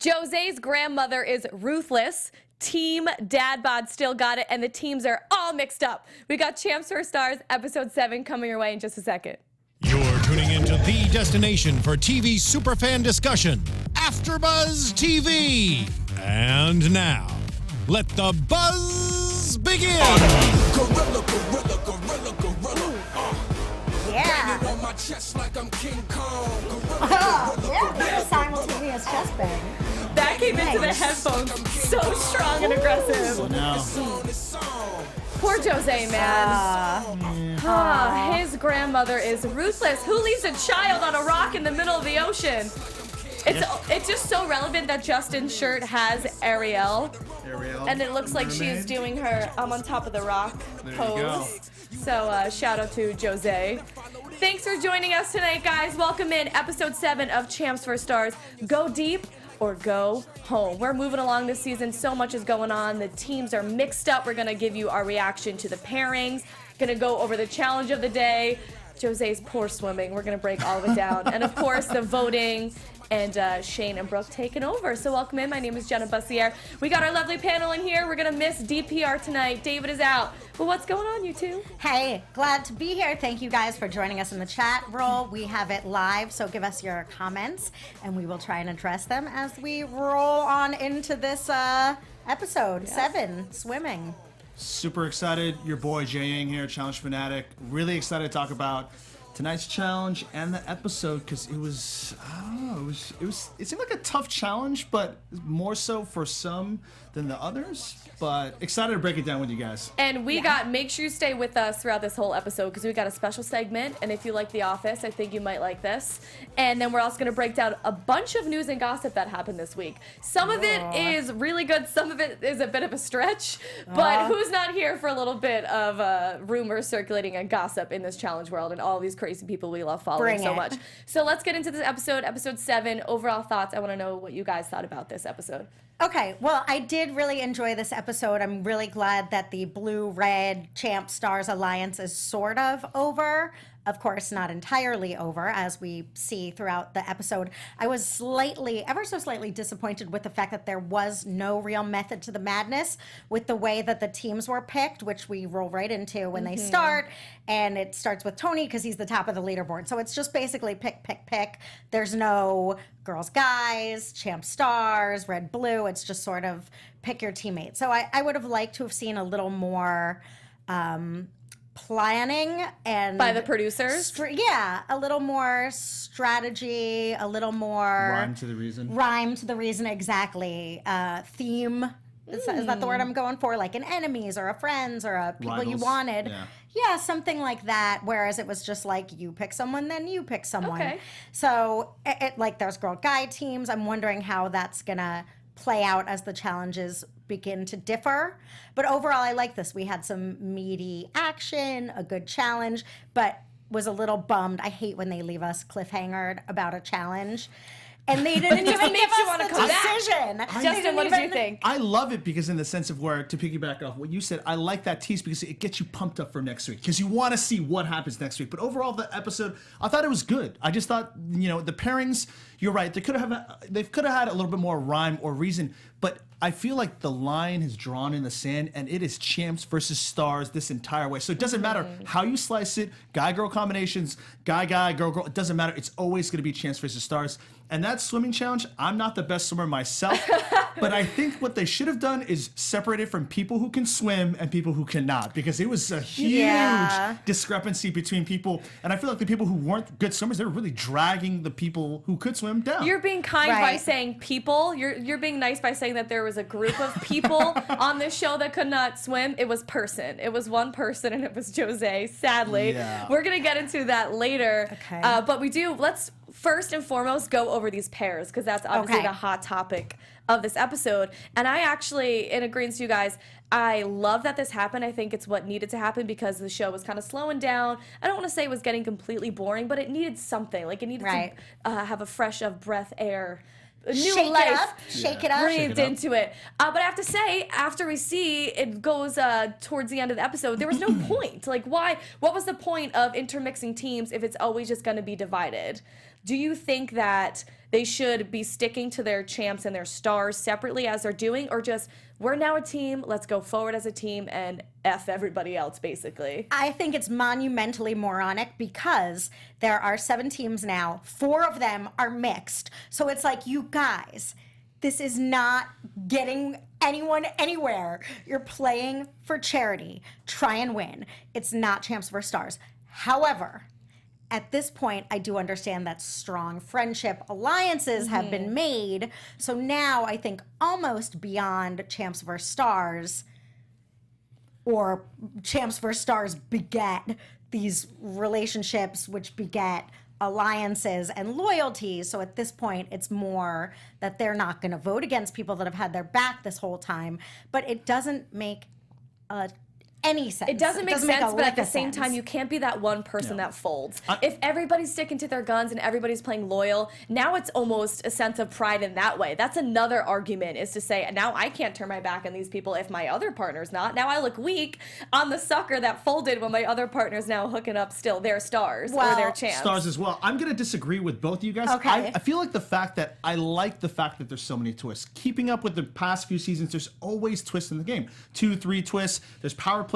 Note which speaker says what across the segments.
Speaker 1: Jose's grandmother is ruthless. Team Dad Bod still got it, and the teams are all mixed up. We got Champs vs. Stars, episode 7, coming your way in just a second.
Speaker 2: You're tuning into the destination for TV superfan discussion, Afterbuzz TV. And now, let the buzz begin.
Speaker 3: Gorilla, gorilla, gorilla, gorilla.
Speaker 4: Yeah.
Speaker 3: On my chest like I'm King Kong.
Speaker 4: Yeah, simultaneous chest bang.
Speaker 1: That came into the headphones so strong and aggressive.
Speaker 5: No.
Speaker 1: Poor Jose, man. His grandmother is ruthless. Who leaves a child on a rock in the middle of the ocean? It's just so relevant that Justin's shirt has Ariel. And it looks like she's doing her I'm on top of the rock pose. So shout out to Jose. Thanks for joining us tonight, guys. Welcome in episode 7 of Champs vs. Stars. Go deep or go home. We're moving along this season. So much is going on. The teams are mixed up. We're going to give you our reaction to the pairings. Going to go over the challenge of the day. Jose's poor swimming. We're going to break all of it down. And of course, the voting and Shane and Brooke taking over. So welcome in. My name is Jenna Bussiere. We got our lovely panel in here. We're going to miss DPR tonight. David is out. But what's going on, you two?
Speaker 4: Hey, glad to be here. Thank you guys for joining us in the chat roll. We have it live, so give us your comments, and we will try and address them as we roll on into this episode 7, swimming.
Speaker 5: Super excited. Your boy Jay Yang here, Challenge Fanatic. Really excited to talk about tonight's challenge and the episode because it was, I don't know, it seemed like a tough challenge, but more so for some than the others. But excited to break it down with you guys.
Speaker 1: And we got, make sure you stay with us throughout this whole episode because we got a special segment. And if you like The Office, I think you might like this. And then we're also going to break down a bunch of news and gossip that happened this week. Some of it is really good. Some of it is a bit of a stretch. But who's not here for a little bit of rumors circulating and gossip in this challenge world and all these crazy people we love following so much. So let's get into this episode, episode 7. Overall thoughts. I want to know what you guys thought about this episode.
Speaker 4: Okay, well, I did really enjoy this episode. I'm really glad that the blue-red Champ Stars alliance is sort of over. Of course, not entirely over, as we see throughout the episode. I was slightly, ever so slightly disappointed with the fact that there was no real method to the madness with the way that the teams were picked, which we roll right into when they start. And it starts with Tony because he's the top of the leaderboard. So it's just basically pick, pick, pick. There's no girls, guys, Champ Stars, red, blue. It's just sort of pick your teammate. So I would have liked to have seen a little more planning and
Speaker 1: by the producers.
Speaker 4: A little more strategy, a little more
Speaker 5: Rhyme to the reason.
Speaker 4: Rhyme to the reason, exactly. Theme. Is that the word I'm going for? Like an enemies or a friends or a people
Speaker 5: Rivals.
Speaker 4: you wanted.
Speaker 5: Yeah,
Speaker 4: something like that. Whereas it was just like you pick someone, then you pick someone.
Speaker 1: Okay.
Speaker 4: So it like there's girl guy teams. I'm wondering how that's gonna play out as the challenges begin to differ. But overall, I like this. We had some meaty action, a good challenge, but was a little bummed. I hate when they leave us cliffhangered about a challenge. And they didn't even give us the decision.
Speaker 1: Justin, what did you think?
Speaker 5: I love it because in the sense of where, to piggyback off what you said, I like that tease because it gets you pumped up for next week because you want to see what happens next week. But overall, the episode, I thought it was good. I just thought, the pairings, you're right, they could have had a little bit more rhyme or reason, but I feel like the line is drawn in the sand and it is Champs versus Stars this entire way. So it doesn't matter how you slice it, guy-girl combinations, guy-guy, girl-girl, it doesn't matter. It's always going to be Champs versus Stars. And that swimming challenge, I'm not the best swimmer myself, but I think what they should have done is separated from people who can swim and people who cannot, because it was a huge discrepancy between people. And I feel like the people who weren't good swimmers, they were really dragging the people who could swim down.
Speaker 1: You're being kind by saying people. You're being nice by saying that there was a group of people on this show that could not swim. It was person. It was one person, and it was Jose, sadly.
Speaker 5: Yeah.
Speaker 1: We're going to get into that later.
Speaker 4: Okay.
Speaker 1: But let's first and foremost go over these pairs, because that's obviously the hot topic of this episode. And I actually, in agreement with you guys, I love that this happened. I think it's what needed to happen because the show was kind of slowing down. I don't want to say it was getting completely boring, but it needed something. Like it needed to have a fresh of breath air. New life
Speaker 4: shake it up,
Speaker 1: breathed into it. But I have to say, after we see it goes towards the end of the episode, there was no point. Like, why? What was the point of intermixing teams if it's always just going to be divided? Do you think that they should be sticking to their champs and their stars separately as they're doing, or just, we're now a team, let's go forward as a team and F everybody else, basically?
Speaker 4: I think it's monumentally moronic because there are 7 teams now. 4 of them are mixed. So it's like, you guys, this is not getting anyone anywhere. You're playing for charity. Try and win. It's not Champs vs. Stars. However, at this point, I do understand that strong friendship alliances have been made. So now I think almost beyond Champs vs. Stars, or Champs vs. Stars beget these relationships which beget alliances and loyalties. So at this point, it's more that they're not going to vote against people that have had their back this whole time. But it doesn't make any sense.
Speaker 1: It doesn't make sense, but at the same
Speaker 4: sense.
Speaker 1: time, you can't be that one person that folds. If everybody's sticking to their guns and everybody's playing loyal, now it's almost a sense of pride in that way. That's another argument, is to say, now I can't turn my back on these people if my other partner's not. Now I look weak on the sucker that folded when my other partner's now hooking up still their stars or their champs.
Speaker 5: Stars as well. I'm going to disagree with both of you guys.
Speaker 4: Okay.
Speaker 5: I feel like I like the fact that there's so many twists. Keeping up with the past few seasons, there's always twists in the game. 2, 3 twists. There's power plays.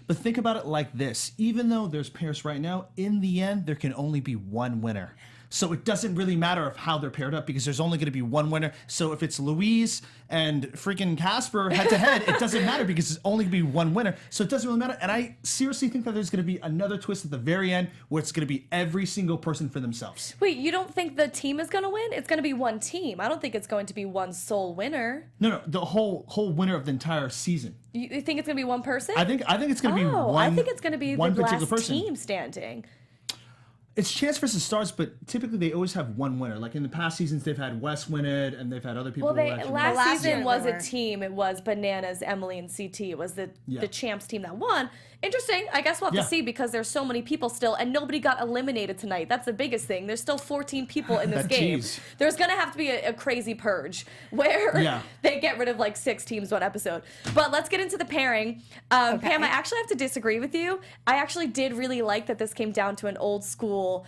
Speaker 5: But think about it like this. Even though there's pairs right now, in the end, there can only be one winner. So it doesn't really matter of how they're paired up because there's only going to be one winner. So if it's Louise and freaking Casper head to head, it doesn't matter because it's only going to be one winner. So it doesn't really matter. And I seriously think that there's going to be another twist at the very end where it's going to be every single person for themselves.
Speaker 1: Wait, you don't think the team is going to win? It's going to be one team. I don't think it's going to be one sole winner.
Speaker 5: No, the whole winner of the entire season.
Speaker 1: You think it's going to be one person?
Speaker 5: I think it's going to be one.
Speaker 1: I think it's going to be
Speaker 5: one
Speaker 1: the
Speaker 5: particular
Speaker 1: last
Speaker 5: person.
Speaker 1: team standing.
Speaker 5: It's Chance versus Stars, but typically they always have one winner. Like in the past seasons, they've had Wes win it, and they've had other people.
Speaker 1: Well,
Speaker 5: who actually
Speaker 1: last
Speaker 4: Last
Speaker 1: season
Speaker 4: year
Speaker 1: was
Speaker 4: they
Speaker 1: a
Speaker 4: were.
Speaker 1: team. It was Bananas, Emily, and CT. It was the
Speaker 5: Yeah.
Speaker 1: champs team that won. Interesting. I guess we'll have
Speaker 5: Yeah.
Speaker 1: to see because there's so many people still, and nobody got eliminated tonight. That's the biggest thing. There's still 14 people in this game.
Speaker 5: Jeez.
Speaker 1: There's gonna have to be a crazy purge where
Speaker 5: Yeah.
Speaker 1: they get rid of like 6 teams one episode. But let's get into the pairing. Pam, I actually have to disagree with you. I actually did really like that this came down to an old school,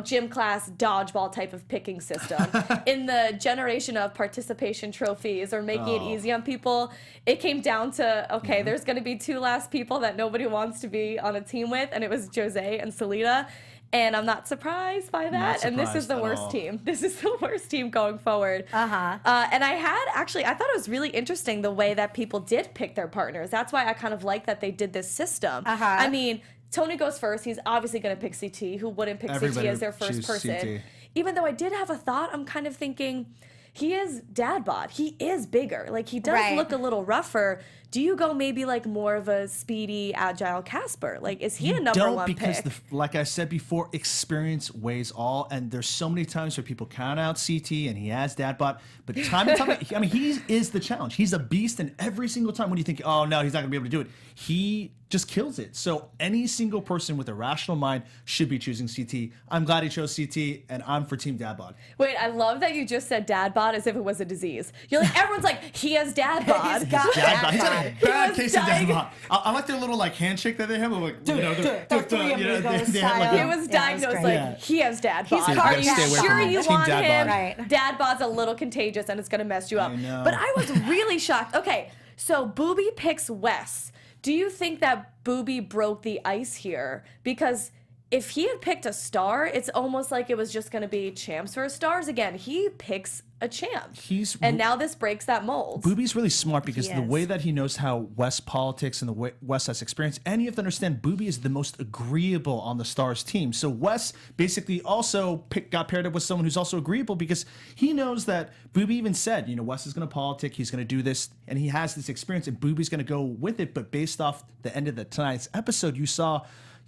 Speaker 1: gym class dodgeball type of picking system. In the generation of participation trophies or making it easy on people, it came down to, okay, there's going to be 2 last people that nobody wants to be on a team with, and it was Jose and Selena. And I'm not surprised by that. And this is
Speaker 5: surprised
Speaker 1: the
Speaker 5: at
Speaker 1: worst
Speaker 5: all.
Speaker 1: team. This is the worst team going forward. And I thought it was really interesting the way that people did pick their partners. That's why I kind of like that they did this system. I mean, Tony goes first. He's obviously going to pick CT. Who wouldn't pick
Speaker 5: Everybody
Speaker 1: CT as their
Speaker 5: would
Speaker 1: first
Speaker 5: choose
Speaker 1: person?
Speaker 5: CT.
Speaker 1: Even though I did have a thought, I'm kind of thinking, he is dad bod. He is bigger. Like, he does
Speaker 4: Right.
Speaker 1: look a little rougher. Do you go maybe like more of a speedy, agile Casper? Like, is he a number one
Speaker 5: because
Speaker 1: pick?
Speaker 5: like I said before, experience weighs all, and there's so many times where people count out CT and he has dad bod, but time and time, I mean, he is the challenge. He's a beast, and every single time when you think, oh no, he's not gonna be able to do it, he just kills it. So any single person with a rational mind should be choosing CT. I'm glad he chose CT, and I'm for Team Dad Bod.
Speaker 1: Wait, I love that you just said dad bod as if it was a disease. You're like, everyone's like, he has dad bod.
Speaker 4: He's got
Speaker 5: Dad bod. He's got
Speaker 4: bod.
Speaker 5: a bad
Speaker 1: was
Speaker 5: case of Dad
Speaker 1: dying.
Speaker 5: bod. I like their little handshake that they have. Like,
Speaker 4: the three amigos
Speaker 5: they have, like,
Speaker 1: It
Speaker 4: style.
Speaker 1: was
Speaker 4: Yeah,
Speaker 1: diagnosed
Speaker 4: it's
Speaker 1: like,
Speaker 5: great.
Speaker 1: he has dad bod.
Speaker 4: He's
Speaker 1: Are you
Speaker 4: cardiac
Speaker 5: stay away
Speaker 1: sure
Speaker 5: from
Speaker 1: you
Speaker 5: Team
Speaker 1: want
Speaker 5: Dad
Speaker 1: him?
Speaker 5: bod.
Speaker 4: Right.
Speaker 1: Dad bod's a little contagious and it's going to mess you up.
Speaker 5: I know.
Speaker 1: But I was really shocked. Okay, so Boobie Picks Wes. Do you think that Boobie broke the ice here? Because if he had picked a star, it's almost like it was just going to be champs versus stars again. He picks a champ. And now this breaks that mold.
Speaker 5: Boobie's really smart because
Speaker 4: He
Speaker 5: the
Speaker 4: is.
Speaker 5: way that he knows how West politics and the way West has experience, and you have to understand Boobie is the most agreeable on the Stars team. So West basically also got paired up with someone who's also agreeable because he knows that Boobie even said, West is going to politic, he's going to do this, and he has this experience, and Boobie's going to go with it. But based off the end of tonight's episode,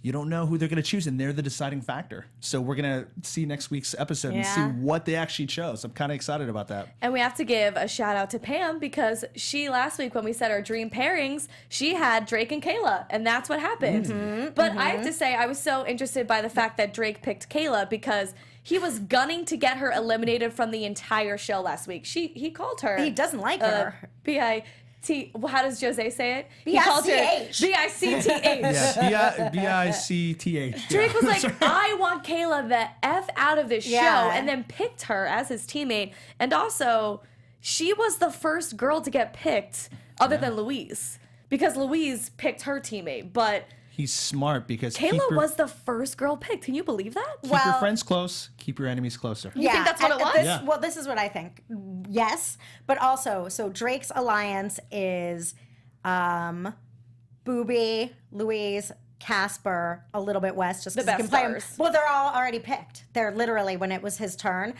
Speaker 5: you don't know who they're going to choose, and they're the deciding factor. So we're going to see next week's episode and see
Speaker 4: Yeah.
Speaker 5: what they actually chose. I'm kind of excited about that.
Speaker 1: And we have to give a shout out to Pam because she last week when we said our dream pairings, she had Drake and Kayla, and that's what happened. But I have to say, I was so interested by the fact that Drake picked Kayla because he was gunning to get her eliminated from the entire show last week. He called her.
Speaker 4: He doesn't like her.
Speaker 1: How does Jose say it?
Speaker 4: He called her
Speaker 1: B-I-C-T-H.
Speaker 5: Yeah, B-I-C-T-H.
Speaker 1: Drake was like, I want Kayla the F out of this show,
Speaker 4: Yeah.
Speaker 1: and then picked her as his teammate. And also, she was the first girl to get picked other than Louise, because Louise picked her teammate. But
Speaker 5: He's smart because
Speaker 1: Kayla was the first girl picked. Can you believe that?
Speaker 5: keep your friends close, keep your enemies closer.
Speaker 1: You think that's what it was?
Speaker 5: Yeah.
Speaker 4: Well, this is what I think. Yes, but also, so Drake's alliance is Boobie, Louise, Casper, a little bit Wes, just
Speaker 1: The
Speaker 4: 'cause he
Speaker 1: best
Speaker 4: can play 'em.
Speaker 1: stars.
Speaker 4: Well, they're all already picked. They're literally, when it was his turn,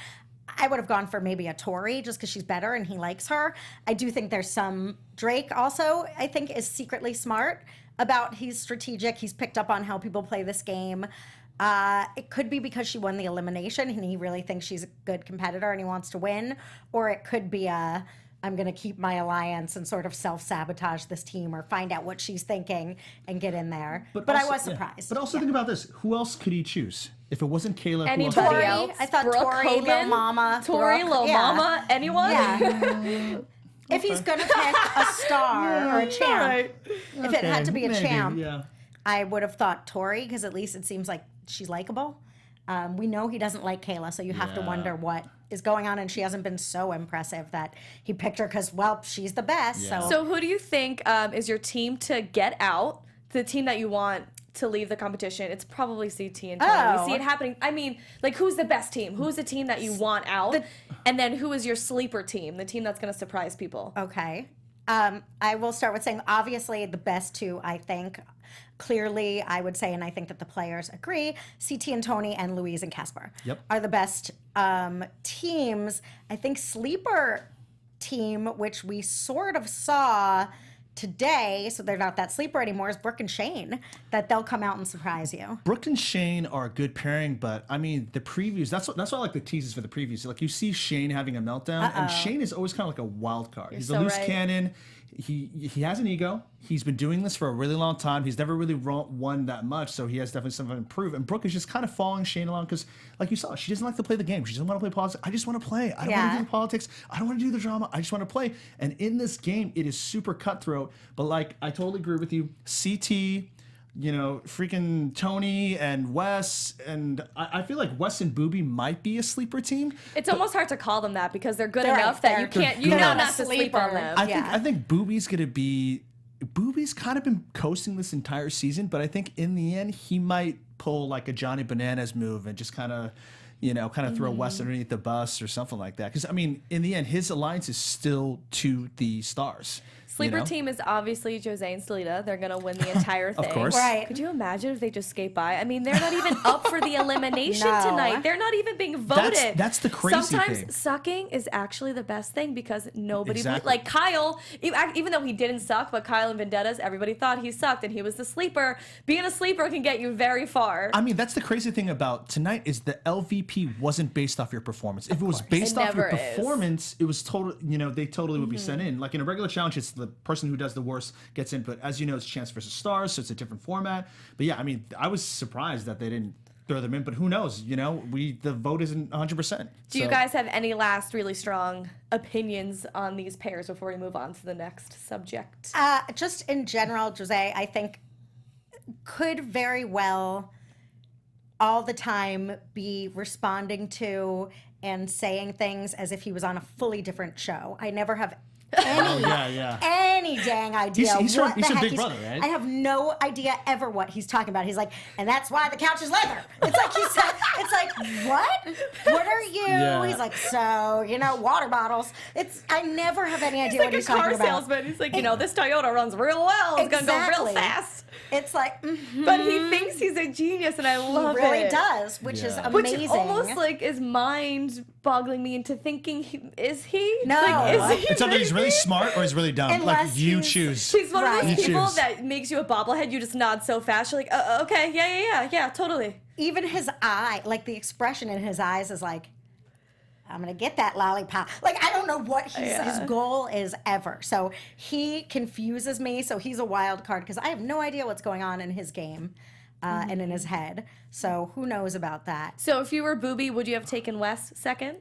Speaker 4: I would have gone for maybe a Tori just because she's better and he likes her. I do think there's some Drake also, I think, is secretly smart about, he's strategic. He's picked up on how people play this game. It could be because she won the elimination and he really thinks she's a good competitor and he wants to win. Or it could be I'm going to keep my alliance and sort of self-sabotage this team or find out what she's thinking and get in there. But I
Speaker 5: also-
Speaker 4: was surprised.
Speaker 5: But also think about this. Who else could he choose? If it wasn't Kayla, who else?
Speaker 1: Anybody
Speaker 4: Tori,
Speaker 1: else?
Speaker 4: I thought
Speaker 1: Brooke
Speaker 4: Tori,
Speaker 1: Hogan?
Speaker 4: Lil Mama,
Speaker 1: Tori,
Speaker 4: Brooke,
Speaker 1: Lil
Speaker 4: yeah.
Speaker 1: Mama, anyone?
Speaker 4: Yeah. If he's going to pick a star or a champ,
Speaker 1: Alright.
Speaker 4: if it had to be a
Speaker 5: Maybe,
Speaker 4: champ,
Speaker 5: yeah.
Speaker 4: I would have thought Tori, because at least it seems like she's likable. We know he doesn't like Kayla, so you have to wonder what is going on, and she hasn't been so impressive that he picked her because, well, she's the best.
Speaker 5: Yeah.
Speaker 4: So,
Speaker 1: So who do you think is your team to get out? The team that you want to leave the competition? It's probably CT and Tony.
Speaker 4: Oh.
Speaker 1: We see it happening. I mean, like, who's the best team? Who's the team that you want out? And then who is your sleeper team? The team that's going to surprise people.
Speaker 4: okay. I will start with saying, obviously, the best two, I think, clearly, I would say, and I think that the players agree, CT and Tony and Louise and Casper
Speaker 5: Yep.
Speaker 4: are the best teams. I think sleeper team, which we sort of saw today, so they're not that sleeper anymore, is Brooke and Shane, that they'll come out and surprise you.
Speaker 5: Brooke and Shane are a good pairing, but I mean the previews. That's why I like the teasers for the previews. Like you see Shane having a meltdown, and Shane is always kind of like a wild card. He's a
Speaker 1: so
Speaker 5: loose
Speaker 1: right.
Speaker 5: cannon. He has an ego. He's been doing this for a really long time. He's never really won that much, so he has definitely something to improve. And Brooke is just kind of following Shane along because, like you saw, she doesn't like to play the game. She doesn't want to play politics. I just want to play. I don't want to do the politics. I don't want to do the drama. I just want to play. And in this game, it is super cutthroat. But like, I totally agree with you. CT, you know, freaking Tony and Wes, and I feel like Wes and Boobie might be a sleeper team.
Speaker 1: It's almost hard to call them that because they're good
Speaker 4: They're
Speaker 1: enough that you
Speaker 4: they're-
Speaker 1: can't, you
Speaker 4: they're
Speaker 1: know
Speaker 4: not a
Speaker 1: not to sleep on
Speaker 4: sleeper.
Speaker 1: them.
Speaker 5: I think Boobie's gonna be. Boobie's kind of been coasting this entire season, but I think in the end he might pull like a Johnny Bananas move and just kind of, throw Wes underneath the bus or something like that. Because I mean, in the end, his alliance is still to the stars.
Speaker 1: Sleeper team is obviously Jose and Salida. They're going to win the entire thing.
Speaker 5: Of course.
Speaker 4: Right.
Speaker 1: Could you imagine if they just skate by? I mean, they're not even up for the elimination
Speaker 4: No.
Speaker 1: tonight. They're not even being voted.
Speaker 5: That's the crazy
Speaker 1: Sometimes
Speaker 5: thing.
Speaker 1: sucking is actually the best thing because nobody,
Speaker 5: Exactly.
Speaker 1: like Kyle, even though he didn't suck, but Kyle and Vendettas, everybody thought he sucked and he was the sleeper. Being a sleeper can get you very far.
Speaker 5: I mean, that's the crazy thing about tonight is the LVP wasn't based off your performance. If it was based
Speaker 1: It
Speaker 5: off your
Speaker 1: never is.
Speaker 5: performance, it was total. They totally would be sent in. Like in a regular challenge, it's the person who does the worst gets in. But as you know, it's Chance versus Stars, so it's a different format. But yeah, I mean, I was surprised that they didn't throw them in. But who knows? The vote isn't 100%.
Speaker 1: Do you guys have any last really strong opinions on these pairs before we move on to the next subject?
Speaker 4: Just in general, Jose, I think could very well all the time be responding to and saying things as if he was on a fully different show. I never have any dang idea
Speaker 5: He's
Speaker 4: what
Speaker 5: from
Speaker 4: the heck
Speaker 5: Big Brother, right?
Speaker 4: I have no idea ever what he's talking about. He's like, and that's why the couch is leather. It's like he said, it's like, what are you?
Speaker 5: Yeah.
Speaker 4: He's like, so, water bottles. I never have any idea
Speaker 1: He's
Speaker 4: what
Speaker 1: like a
Speaker 4: he's
Speaker 1: car
Speaker 4: talking about.
Speaker 1: salesman. He's like, this Toyota runs real well. It's going to go real
Speaker 4: Exactly.
Speaker 1: fast.
Speaker 4: It's like,
Speaker 1: But he thinks he's a genius, and I love
Speaker 4: he really
Speaker 1: it.
Speaker 4: does, which is
Speaker 5: Yeah.
Speaker 1: Which
Speaker 4: amazing.
Speaker 1: almost like is mind-boggling me into thinking, is he?
Speaker 4: No.
Speaker 1: Like, is he
Speaker 5: It's either he's really
Speaker 1: maybe?
Speaker 5: smart or he's really dumb.
Speaker 4: Unless
Speaker 5: Like you
Speaker 4: he's-
Speaker 5: choose.
Speaker 1: He's one of
Speaker 4: Right.
Speaker 1: those
Speaker 5: You
Speaker 1: people
Speaker 5: choose.
Speaker 1: that makes you a bobblehead. You just nod so fast. You're like, okay, yeah, totally.
Speaker 4: Even his eye, like the expression in his eyes is like, I'm gonna get that lollipop. Like I don't know what his goal is ever. So he confuses me. So he's a wild card because I have no idea what's going on in his game and in his head. So who knows about that?
Speaker 1: So if you were Boobie, would you have taken Wes second?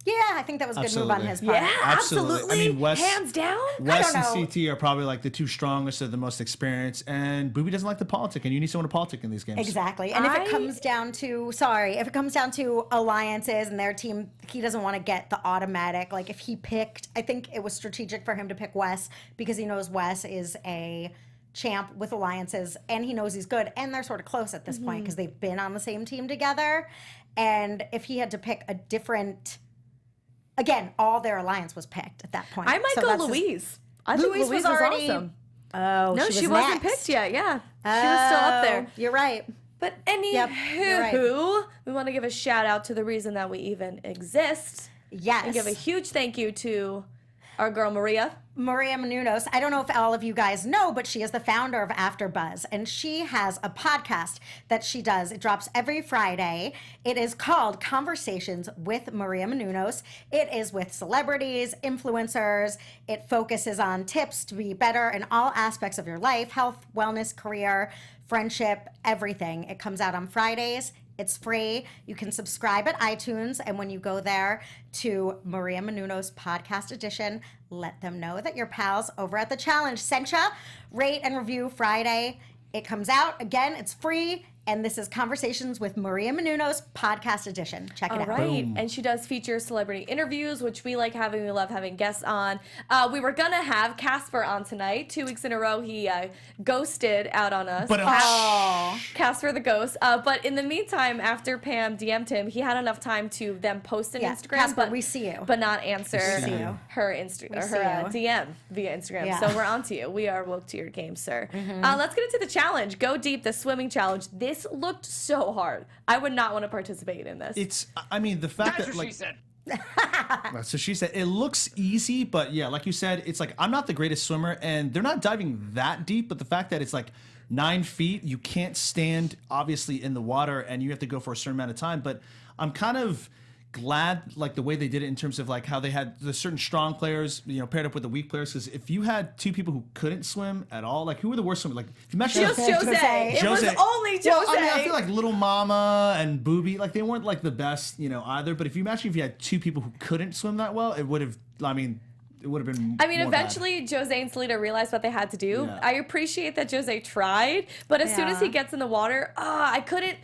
Speaker 4: Yeah, I think that was a good move on his part.
Speaker 1: Yeah, absolutely.
Speaker 5: I mean,
Speaker 1: hands down.
Speaker 5: Wes
Speaker 4: I
Speaker 5: and
Speaker 4: don't know.
Speaker 5: CT are probably like the two strongest or the most experienced, and Boobie doesn't like the politic, and you need someone to politic in these games.
Speaker 4: Exactly. And if it comes down to alliances and their team, he doesn't want to get the automatic. Like if he picked, I think it was strategic for him to pick Wes because he knows Wes is a champ with alliances and he knows he's good and they're sort of close at this point because they've been on the same team together. And if he had to pick a different, again, all their alliance was picked at that point.
Speaker 1: I might go Louise. I think Louise was already awesome.
Speaker 4: Oh,
Speaker 1: no, she wasn't picked yet. Yeah, she was still up there.
Speaker 4: You're right.
Speaker 1: But anywho, we want to give a shout out to the reason that we even exist.
Speaker 4: Yes.
Speaker 1: And give a huge thank you to our girl Maria
Speaker 4: Menounos. I don't know if all of you guys know, but she is the founder of Afterbuzz, and she has a podcast that she does. It drops every Friday. It is called Conversations with Maria Menounos. It is with celebrities, influencers. It focuses on tips to be better in all aspects of your life, health, wellness, career, friendship, everything. It comes out on Fridays. It's free. You can subscribe at iTunes, and when you go there to Maria Menounos Podcast Edition, let them know that your pals over at The Challenge sent ya. Rate and review Friday. It comes out. Again, it's free. And this is Conversations with Maria Menounos Podcast Edition. Check it out.
Speaker 1: All right. And she does feature celebrity interviews, which we like having. We love having guests on. We were going to have Casper on tonight. 2 weeks in a row, he ghosted out on us.
Speaker 5: But
Speaker 1: Casper the ghost. But in the meantime, after Pam DM'd him, he had enough time to then post an Instagram.
Speaker 4: Casper, we see you.
Speaker 1: But not answer
Speaker 4: you.
Speaker 1: her DM via Instagram.
Speaker 4: Yeah.
Speaker 1: So we're on to you. We are woke to your game, sir. Let's get into the challenge. Go deep, the swimming challenge. This looked so hard. I would not want to participate in this.
Speaker 5: I mean, the fact that like. That's what she said. It looks easy, but yeah, like you said, it's like I'm not the greatest swimmer, and they're not diving that deep. But the fact that it's like 9 feet, you can't stand obviously in the water, and you have to go for a certain amount of time. But I'm kind of glad like the way they did it in terms of like how they had the certain strong players, you know, paired up with the weak players. Because if you had two people who couldn't swim at all, like who were the worst swimmers? Like if you matched
Speaker 1: Just Jose. It was only Jose.
Speaker 5: Well, I mean, I feel like Little Mama and Boobie, like they weren't like the best, you know, either. But if you had two people who couldn't swim that well, it would have. I mean, it would have been.
Speaker 1: I mean,
Speaker 5: more
Speaker 1: eventually
Speaker 5: bad.
Speaker 1: Jose and Selena realized what they had to do.
Speaker 5: Yeah.
Speaker 1: I appreciate that Jose tried, but as soon as he gets in the water, I couldn't.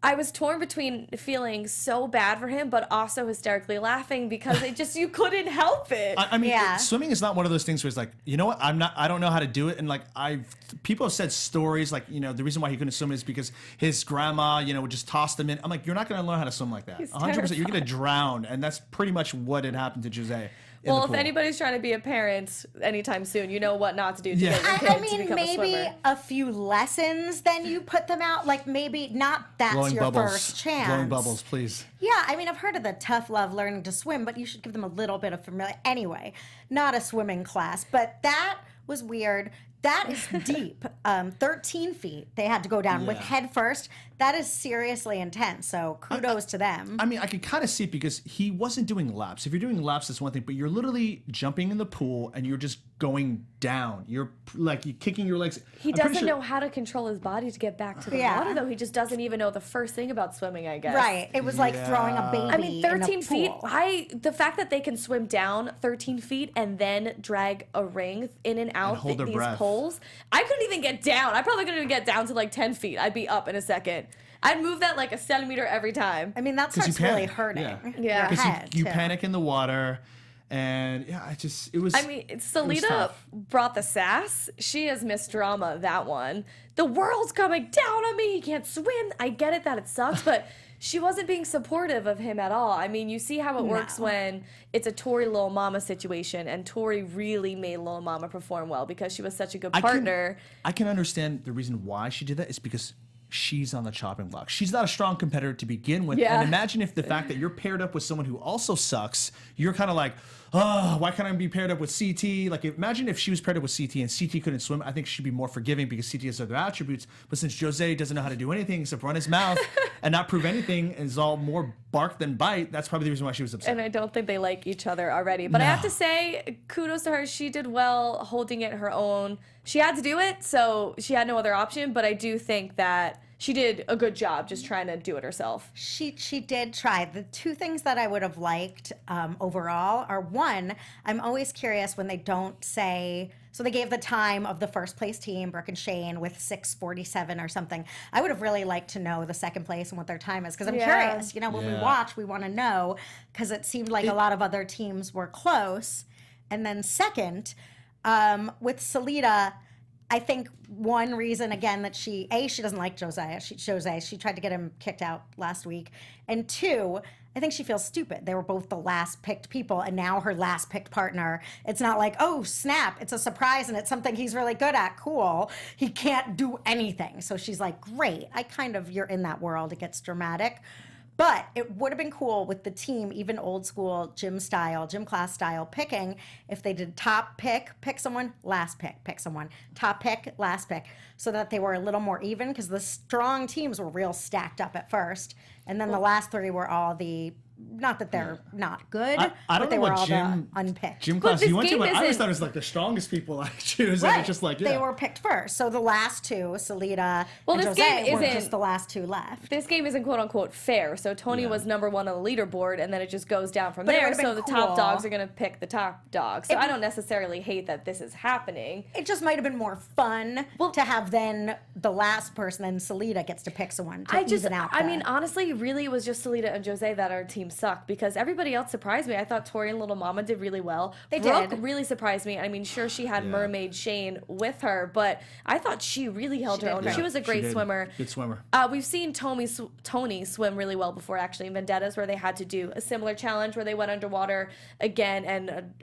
Speaker 1: I was torn between feeling so bad for him, but also hysterically laughing because you couldn't help it.
Speaker 5: I mean, swimming is not one of those things where it's like, you know what, I don't know how to do it. And like, people have said stories like, you know, the reason why he couldn't swim is because his grandma, you know, would just toss him in. I'm like, you're not going to learn how to swim like that. 100%. You're going to drown. And that's pretty much what had happened to Jose.
Speaker 1: Well, if anybody's trying to be a parent anytime soon, you know what not to do to get your kid
Speaker 4: I mean,
Speaker 1: to become a
Speaker 4: maybe
Speaker 1: swimmer.
Speaker 4: a few lessons, then you put them out. Like maybe not that's
Speaker 5: Blowing
Speaker 4: your
Speaker 5: bubbles.
Speaker 4: first chance.
Speaker 5: Blowing bubbles, please.
Speaker 4: Yeah, I mean, I've heard of the tough love learning to swim, but you should give them a little bit of familiar. Anyway, not a swimming class, but that was weird. That is deep. 13 feet they had to go down with head first. That is seriously intense. So kudos to them.
Speaker 5: I mean, I can kind of see it because he wasn't doing laps. If you're doing laps, that's one thing, but you're literally jumping in the pool and you're just going down. You're kicking your legs.
Speaker 1: He doesn't know how to control his body to get back to the water, though. He just doesn't even know the first thing about swimming, I guess.
Speaker 4: Right. It was like throwing a baby.
Speaker 1: I mean, 13 feet.
Speaker 4: Pool.
Speaker 1: The fact that they can swim down 13 feet and then drag a ring in and out
Speaker 5: hold their
Speaker 1: these
Speaker 5: breath.
Speaker 1: poles. I couldn't even get down. I probably couldn't even get down to like 10 feet. I'd be up in a second. I'd move that like a centimeter every time.
Speaker 4: I mean, that starts really hurting.
Speaker 1: Yeah.
Speaker 4: Your head,
Speaker 5: you
Speaker 4: too.
Speaker 5: panic in the water. And it was.
Speaker 1: I mean, Selena brought the sass. She has missed drama, that one. The world's coming down on me. He can't swim. I get it that it sucks, but she wasn't being supportive of him at all. I mean, you see how it works when it's a Tori Lil Mama situation, and Tori really made Lil Mama perform well because she was such a good partner.
Speaker 5: I can understand the reason why she did that is because she's on the chopping block. She's not a strong competitor to begin with.
Speaker 1: Yeah.
Speaker 5: And imagine if the fact that you're paired up with someone who also sucks, you're kind of like, oh, why can't I be paired up with CT? Like, imagine if she was paired up with CT and CT couldn't swim. I think she'd be more forgiving because CT has other attributes. But since Jose doesn't know how to do anything except run his mouth and not prove anything, and is all more bark than bite, that's probably the reason why she was upset.
Speaker 1: And I don't think they like each other already. But I have to say, kudos to her. She did well holding it her own. She had to do it, so she had no other option. But I do think that she did a good job just trying to do it herself.
Speaker 4: She did try. The two things that I would have liked overall are, one, I'm always curious when they don't say, so they gave the time of the first place team, Brooke and Shane, with 6:47 or something. I would have really liked to know the second place and what their time is, because I'm curious. You know, when we watch, we want to know, because it seemed like a lot of other teams were close. And then second, with Salida, I think one reason, again, that she doesn't like Jose. She tried to get him kicked out last week. And two, I think she feels stupid. They were both the last picked people, and now her last picked partner. It's not like, oh, snap, it's a surprise and it's something he's really good at. Cool. He can't do anything. So she's like, great. You're in that world. It gets dramatic. But it would have been cool with the team, even old school gym class style picking, if they did top pick someone, last pick someone, top pick, last pick, so that they were a little more even, because the strong teams were real stacked up at first. And then the last three were all not that they're not good, but they were all the unpicked.
Speaker 5: Gym class you went to, but I always
Speaker 1: isn't-
Speaker 5: thought it was like the strongest people I choose.
Speaker 4: Right.
Speaker 5: And it's just like,
Speaker 4: They were picked first. So the last two, Salida and
Speaker 1: this
Speaker 4: Jose,
Speaker 1: game
Speaker 4: were
Speaker 1: isn't-
Speaker 4: just the last two left.
Speaker 1: This game isn't quote unquote fair. So Tony was number one on the leaderboard, and then it just goes down from
Speaker 4: But it
Speaker 1: there.
Speaker 4: would've been
Speaker 1: So the top
Speaker 4: cool.
Speaker 1: dogs are going to pick the top dogs. So I don't necessarily hate that this is happening.
Speaker 4: It just might have been more fun to have then the last person, then Salida gets to pick someone to even out.
Speaker 1: I mean, honestly, really, it was just Salida and Jose that our team sucked, because everybody else surprised me. I thought Tori and Little Mama did really well. Brooke
Speaker 4: did.
Speaker 1: really surprised me. I mean, sure, she had Mermaid Shane with her, but I thought she really held her own.
Speaker 4: great.
Speaker 1: She was a great swimmer.
Speaker 5: Good swimmer.
Speaker 1: We've seen Tony swim really well before, actually, in Vendettas, where they had to do a similar challenge where they went underwater again and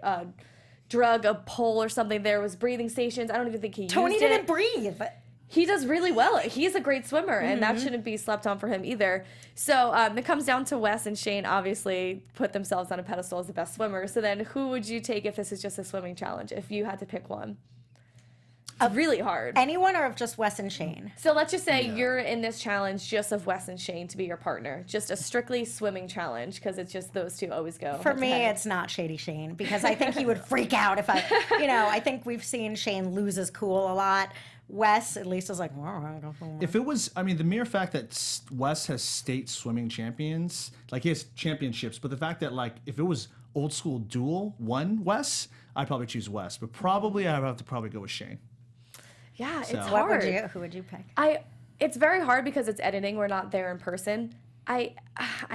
Speaker 1: drug a pole or something. There was breathing stations. I don't even think he
Speaker 4: Tony
Speaker 1: used it.
Speaker 4: didn't breathe.
Speaker 1: He does really well. He's a great swimmer, and that shouldn't be slept on for him either. So it comes down to Wes and Shane, obviously, put themselves on a pedestal as the best swimmers. So then who would you take if this is just a swimming challenge, if you had to pick one? It's really hard.
Speaker 4: Anyone, or of just Wes and Shane?
Speaker 1: So let's just say you're in this challenge just of Wes and Shane to be your partner. Just a strictly swimming challenge, because it's just those two always go.
Speaker 4: For
Speaker 1: head to
Speaker 4: me,
Speaker 1: head.
Speaker 4: it's not Shady Shane, because I think he would freak out if I think we've seen Shane lose his cool a lot. Wes, at least, is like,
Speaker 5: If it was, I mean, the mere fact that Wes has state swimming champions, like he has championships, but the fact that, like, if it was old school duel one Wes, I'd probably choose Wes, but probably I would have to probably go with Shane.
Speaker 1: Yeah, it's
Speaker 5: So-
Speaker 1: hard.
Speaker 4: who would you pick?
Speaker 1: It's very hard because it's editing. We're not there in person. I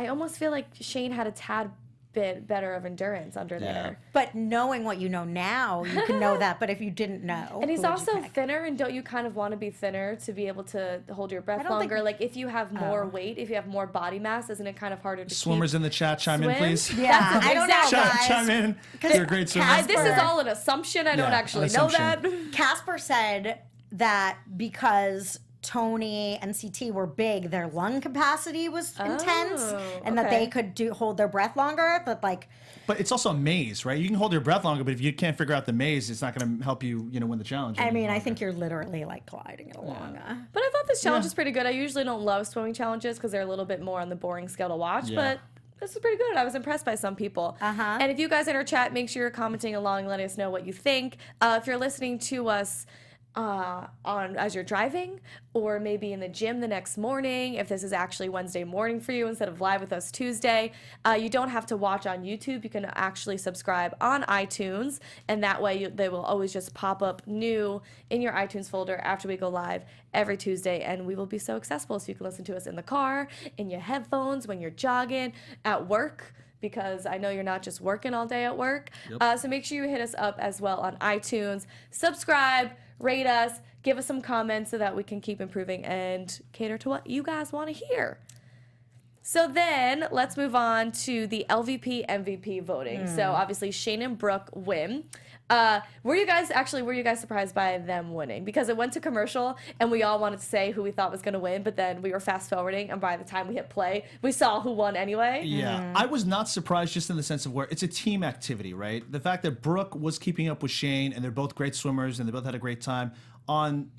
Speaker 1: almost feel like Shane had a tad bit better of endurance under there.
Speaker 4: But knowing what you know now, you can know that. But if you didn't know,
Speaker 1: And he's
Speaker 4: who would you
Speaker 1: also
Speaker 4: pick?
Speaker 1: thinner, and don't you kind of want to be thinner to be able to hold your breath
Speaker 4: don't think-
Speaker 1: longer? Like, if you have more weight, if you have more body mass, isn't it kind of harder to
Speaker 5: Swimmers
Speaker 1: keep?
Speaker 5: in the chat, chime in,
Speaker 1: Swim?
Speaker 5: please.
Speaker 4: Yeah, I don't know,
Speaker 1: Exactly.
Speaker 4: guys.
Speaker 5: Chime in. You're a great swimmer.
Speaker 1: This is all an assumption. I don't
Speaker 5: Yeah,
Speaker 1: actually
Speaker 5: an
Speaker 1: know
Speaker 5: assumption.
Speaker 1: that.
Speaker 4: Casper said that because Tony and CT were big, their lung capacity was intense, and that they could hold their breath longer. But like,
Speaker 5: But it's also a maze, right? You can hold your breath longer, but if you can't figure out the maze, it's not going to help you, win the challenge.
Speaker 4: I
Speaker 5: any
Speaker 4: mean, I
Speaker 5: longer.
Speaker 4: think you're literally like gliding it along.
Speaker 1: But I thought this challenge was pretty good. I usually don't love swimming challenges because they're a little bit more on the boring scale to watch,
Speaker 5: Yeah.
Speaker 1: but this was pretty good. I was impressed by some people. And if you guys in our chat, make sure you're commenting along and letting us know what you think. If you're listening to us as you're driving, or maybe in the gym the next morning, if this is actually Wednesday morning for you instead of live with us Tuesday, you don't have to watch on YouTube. You can actually subscribe on iTunes, and that way they will always just pop up new in your iTunes folder after we go live every Tuesday, and we will be so accessible so you can listen to us in the car, in your headphones, when you're jogging, at work, because I know you're not just working all day at work. So make sure you hit us up as well on iTunes. Subscribe, rate us, give us some comments so that we can keep improving and cater to what you guys want to hear. So then let's move on to the LVP MVP voting. So obviously Shane and Brooke win. Were you guys surprised by them winning? Because it went to commercial and we all wanted to say who we thought was going to win, but then we were fast forwarding, and by the time we hit play, we saw who won anyway.
Speaker 5: Yeah, I was not surprised, just in the sense of where it's a team activity, right? The fact that Brooke was keeping up with Shane, and they're both great swimmers, and they both had a great time.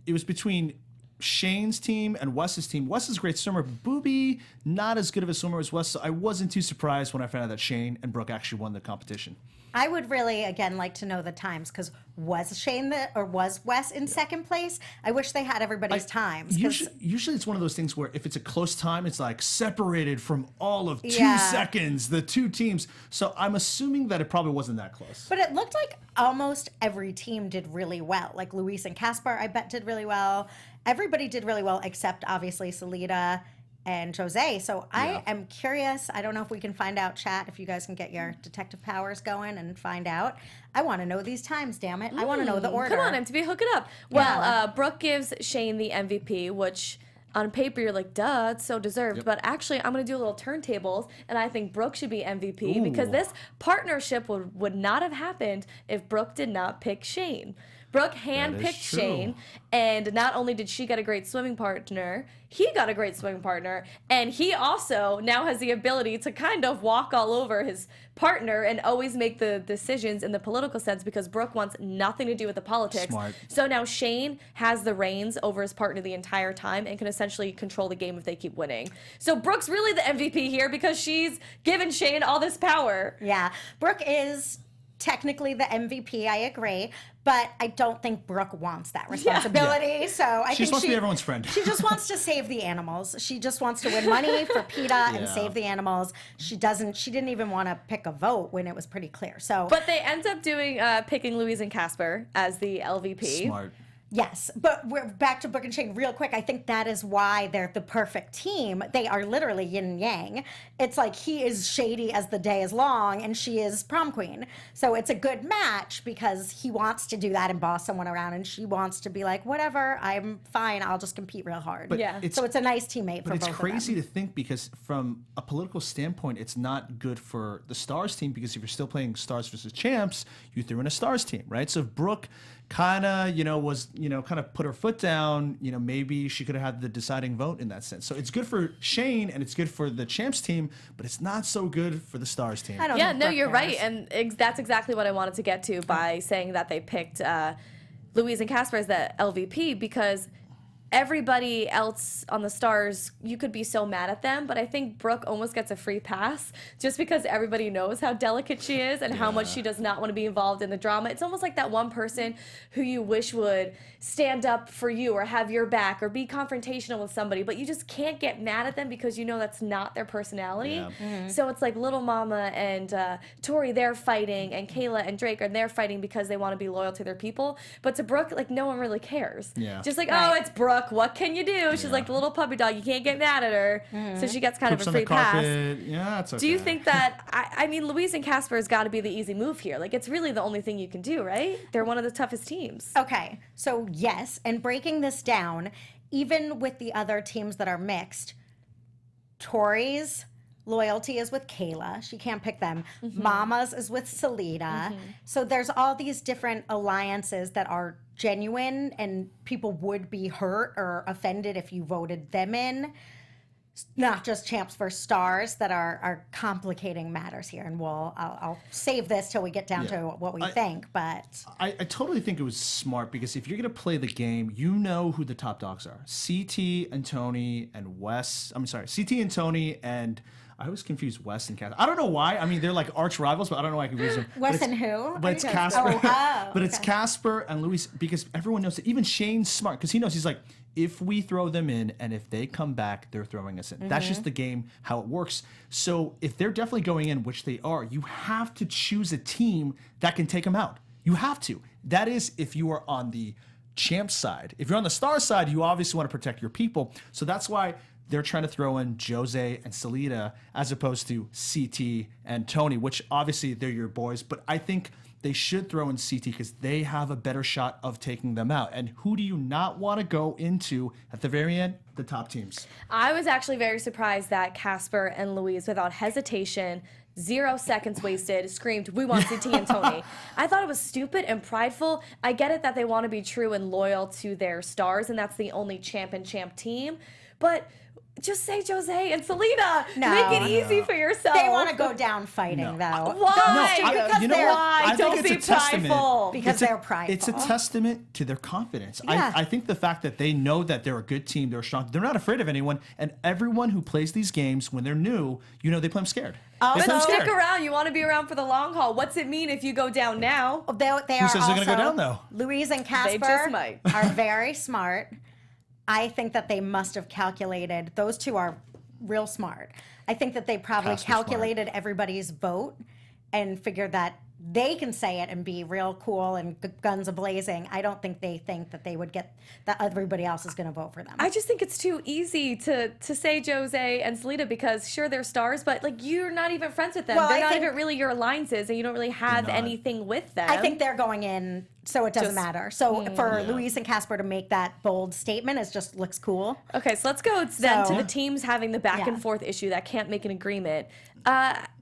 Speaker 5: It was between Shane's team and Wes's team. Wes is a great swimmer. Boobie, not as good of a swimmer as Wes, so I wasn't too surprised when I found out that Shane and Brooke actually won the competition.
Speaker 4: I would really, again, like to know the times, because was Wes in second place? I wish they had everybody's times.
Speaker 5: Usually it's one of those things where if it's a close time, it's like separated from all of 2 seconds, the two teams. So I'm assuming that it probably wasn't that close.
Speaker 4: But it looked like almost every team did really well. Like Luis and Casper, I bet, did really well. Everybody did really well except obviously Salida and Jose. So I am curious. I don't know if we can find out, chat, if you guys can get your detective powers going and find out. I want to know these times, damn it. I want to know the order.
Speaker 1: Come on, MTV, hook it up. Well, Brooke gives Shane the MVP, which on paper you're like, duh, it's so deserved. But actually, I'm going to do a little turntables, and I think Brooke should be MVP because this partnership would not have happened if Brooke did not pick Shane. Brooke handpicked Shane, and not only did she get a great swimming partner, he got a great swimming partner, and he also now has the ability to kind of walk all over his partner and always make the decisions in the political sense because Brooke wants nothing to do with the politics.
Speaker 5: Smart.
Speaker 1: So now Shane has the reins over his partner the entire time and can essentially control the game if they keep winning. So Brooke's really the MVP here because she's given Shane all this power.
Speaker 4: Yeah, Brooke is technically the MVP, I agree, but I don't think Brooke wants that responsibility. So I think
Speaker 5: she just wants to be everyone's friend.
Speaker 4: She just wants to save the animals. She just wants to win money for PETA and save the animals. She didn't even want to pick a vote when it was pretty clear. So,
Speaker 1: but they end up doing picking Louise and Casper as the LVP.
Speaker 5: Smart.
Speaker 4: Yes, but we're back to Brooke and Shane real quick. I think that is why they're the perfect team. They are literally yin and yang. It's like he is shady as the day is long and she is prom queen. So it's a good match because he wants to do that and boss someone around and she wants to be like, whatever, I'm fine. I'll just compete real hard.
Speaker 5: But
Speaker 4: so it's a nice teammate for both of them.
Speaker 5: But it's crazy to think because from a political standpoint, it's not good for the Stars team because if you're still playing Stars versus Champs, you threw in a Stars team, right? So if Brooke kind of, kind of put her foot down, maybe she could have had the deciding vote in that sense. So it's good for Shane and it's good for the Champs team, but it's not so good for the Stars team.
Speaker 1: You're right. And that's exactly what I wanted to get to by saying that they picked Louise and Casper as the LVP because everybody else on the Stars, you could be so mad at them, but I think Brooke almost gets a free pass just because everybody knows how delicate she is and how much she does not want to be involved in the drama. It's almost like that one person who you wish would stand up for you or have your back or be confrontational with somebody, but you just can't get mad at them because you know that's not their personality. Yeah. Mm-hmm. So it's like Little Mama and Tori, they're fighting, and Kayla and Drake, and they're fighting because they want to be loyal to their people. But to Brooke, like, no one really cares. Yeah. Just like, oh, it's Brooke. What can you do? She's like the little puppy dog. You can't get mad at her. Mm-hmm. So she gets kind of a free pass.
Speaker 5: Yeah, it's okay.
Speaker 1: Do you think that, I mean, Louise and Casper has got to be the easy move here. Like, it's really the only thing you can do, right? They're one of the toughest teams.
Speaker 4: Okay, so yes, and breaking this down, even with the other teams that are mixed, Tori's loyalty is with Kayla. She can't pick them. Mm-hmm. Mama's is with Salida. Mm-hmm. So there's all these different alliances that are genuine and people would be hurt or offended if you voted them in. Not just Champs versus Stars that are complicating matters here. And I'll save this till we get down to what we think. But
Speaker 5: I totally think it was smart because if you're going to play the game, you know who the top dogs are. CT and Tony and Wes. I'm sorry, CT and Tony and... I always confuse Wes and Casper. I don't know why. I mean, they're like arch rivals, but I don't know why I confuse them.
Speaker 4: Wes and who?
Speaker 5: But it's Casper. But it's Casper and Luis because everyone knows that. Even Shane's smart because he knows. He's like, if we throw them in and if they come back, they're throwing us in. Mm-hmm. That's just the game, how it works. So if they're definitely going in, which they are, you have to choose a team that can take them out. You have to. That is if you are on the champ side. If you're on the star side, you obviously want to protect your people. So that's why they're trying to throw in Jose and Salida as opposed to CT and Tony, which obviously they're your boys, but I think they should throw in CT because they have a better shot of taking them out. And who do you not want to go into at the very end? The top teams.
Speaker 1: I was actually very surprised that Casper and Louise, without hesitation, 0 seconds wasted, screamed, "We want CT and Tony." I thought it was stupid and prideful. I get it that they want to be true and loyal to their stars, and that's the only champ and champ team. But just say Jose and Selena.
Speaker 4: No.
Speaker 1: Make it easy for yourself.
Speaker 4: They want to go down fighting, though.
Speaker 1: Why?
Speaker 4: Because
Speaker 5: you know
Speaker 4: they're
Speaker 5: what? I think
Speaker 1: Don't
Speaker 5: it's
Speaker 1: be
Speaker 5: a testament.
Speaker 1: prideful.
Speaker 4: Because they're prideful.
Speaker 5: It's a testament to their confidence.
Speaker 4: Yeah.
Speaker 5: I think the fact that they know that they're a good team, they're strong, they're not afraid of anyone, and everyone who plays these games when they're new, they play them scared. They play them
Speaker 1: But stick
Speaker 5: scared.
Speaker 1: around. You want to be around for the long haul. What's it mean if you go down now?
Speaker 4: They
Speaker 5: Who
Speaker 4: are
Speaker 5: says they're
Speaker 4: also,
Speaker 5: gonna go down, though?
Speaker 4: Louise and Casper
Speaker 1: just might.
Speaker 4: are very smart. I think that they must have calculated. Those two are real smart. I think that they probably
Speaker 5: Casper's smart.
Speaker 4: calculated everybody's vote and figured that they can say it and be real cool and guns a-blazing. I don't think they think that they would get that everybody else is going to vote for them.
Speaker 1: I just think it's too easy to say Jose and Selena because sure they're stars, but like you're not even friends with them.
Speaker 4: Well,
Speaker 1: they're
Speaker 4: I
Speaker 1: not
Speaker 4: think-
Speaker 1: even really your alliances, and you don't really have
Speaker 5: They're not.
Speaker 1: anything with them.
Speaker 4: I think they're going in, so it doesn't
Speaker 1: Just-
Speaker 4: matter. So for
Speaker 5: Yeah.
Speaker 4: Louise and Casper to make that bold statement, it just looks cool.
Speaker 1: Okay, so let's go then
Speaker 4: So-
Speaker 1: to the teams having the back
Speaker 4: Yeah.
Speaker 1: and forth issue that can't make an agreement.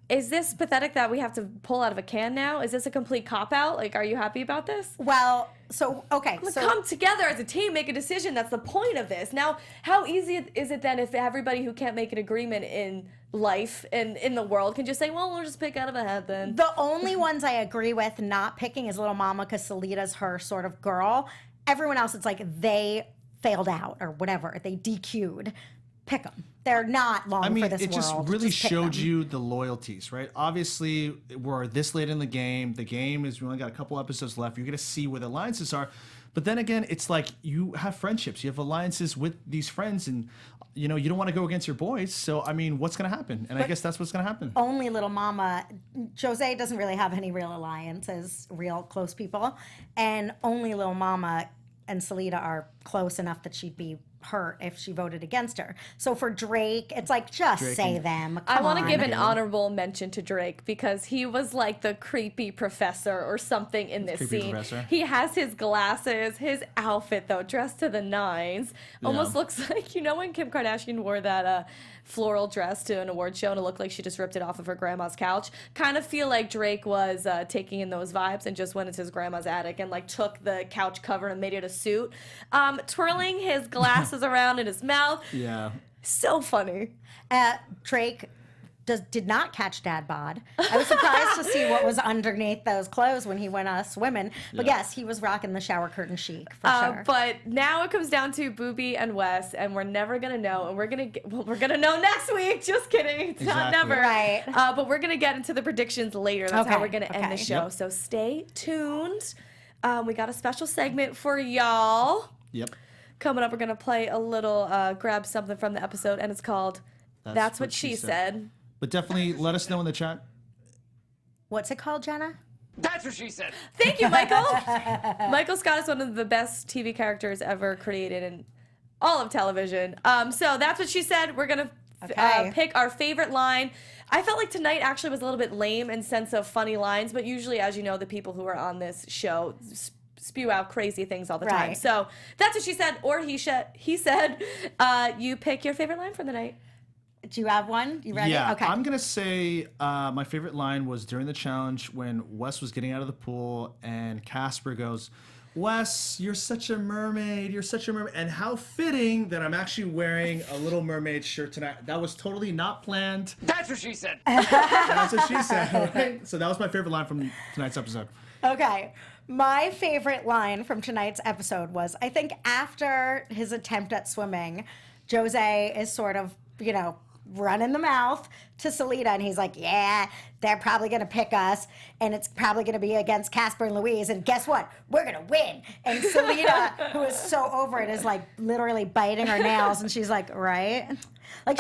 Speaker 1: Is this pathetic that we have to pull out of a can now? Is this a complete cop-out? Like, are you happy about this?
Speaker 4: Well, so okay, so
Speaker 1: Come together as a team, make a decision. That's the point of this. Now, how easy is it then if everybody who can't make an agreement in life and in the world can just say, well, we'll just pick out of a hat then?
Speaker 4: the only ones I agree with not picking is Little Mama because Selena's her sort of girl. Everyone else, it's like they failed out or whatever. They DQ'd. Pick them. They're not long for this
Speaker 5: it just
Speaker 4: world.
Speaker 5: really
Speaker 4: pick
Speaker 5: showed
Speaker 4: them.
Speaker 5: you the loyalties, right? Obviously, we're this late in the game. The game is, we only got a couple episodes left. You're going to see where the alliances are. But then again, it's like you have friendships. You have alliances with these friends, and you don't want to go against your boys. So, I mean, what's going to happen? And I guess that's what's going to happen.
Speaker 4: Only Little Mama. Jose doesn't really have any real alliances, real close people. And only Little Mama and Selena are close enough that she'd be hurt if she voted against her. So for Drake, it's like, just
Speaker 5: Drake
Speaker 4: say
Speaker 5: and-
Speaker 4: them.
Speaker 1: I want to
Speaker 4: Come
Speaker 1: give
Speaker 4: on.
Speaker 1: an honorable mention to Drake because he was like the creepy professor or something in this
Speaker 5: Creepy
Speaker 1: scene.
Speaker 5: professor.
Speaker 1: He has his glasses, his outfit though, dressed to the nines. Almost looks like, when Kim Kardashian wore that floral dress to an award show and it looked like she just ripped it off of her grandma's couch. Kind of feel like Drake was taking in those vibes and just went into his grandma's attic and like took the couch cover and made it a suit. Twirling his glasses around in his mouth.
Speaker 5: Yeah.
Speaker 1: So funny.
Speaker 4: Drake did not catch dad bod. I was surprised to see what was underneath those clothes when he went swimming. But yes, he was rocking the shower curtain chic for sure.
Speaker 1: But now it comes down to Boobie and Wes, and we're never gonna know, and we're gonna know next week. Just kidding, it's not
Speaker 5: Exactly.
Speaker 1: never.
Speaker 4: Right.
Speaker 1: But we're gonna get into the predictions later. That's how
Speaker 4: Okay,
Speaker 1: we're gonna end the
Speaker 4: okay.
Speaker 1: show.
Speaker 5: Yep.
Speaker 1: So stay tuned. We got a special segment for y'all
Speaker 5: Yep.
Speaker 1: coming up. We're gonna play a little grab something from the episode, and it's called "That's What She Said."
Speaker 5: But definitely let us know in the chat.
Speaker 4: What's it called, Jenna?
Speaker 3: That's what she said.
Speaker 1: Thank you, Michael. Michael Scott is one of the best TV characters ever created in all of television. So that's what she said. We're gonna
Speaker 4: Okay.
Speaker 1: pick our favorite line. I felt like tonight actually was a little bit lame in sense of funny lines, but usually, as you know, the people who are on this show spew out crazy things all the time.
Speaker 4: Right.
Speaker 1: So that's what she said, or he said. You pick your favorite line from the night.
Speaker 4: Do you have one? You ready?
Speaker 5: Yeah,
Speaker 4: Okay.
Speaker 5: I'm gonna say my favorite line was during the challenge when Wes was getting out of the pool and Casper goes, "Wes, you're such a mermaid. You're such a mermaid." And how fitting that I'm actually wearing a Little Mermaid shirt tonight. That was totally not planned.
Speaker 3: That's what she said.
Speaker 5: That's what she said. Right? So that was my favorite line from tonight's episode.
Speaker 4: Okay. My favorite line from tonight's episode was, I think after his attempt at swimming, Jose is sort of, running the mouth to Selena, and he's like, yeah, they're probably going to pick us, and it's probably going to be against Casper and Louise, and guess what? We're going to win. And Selena, who is so over it, is like literally biting her nails, and she's like, right? Like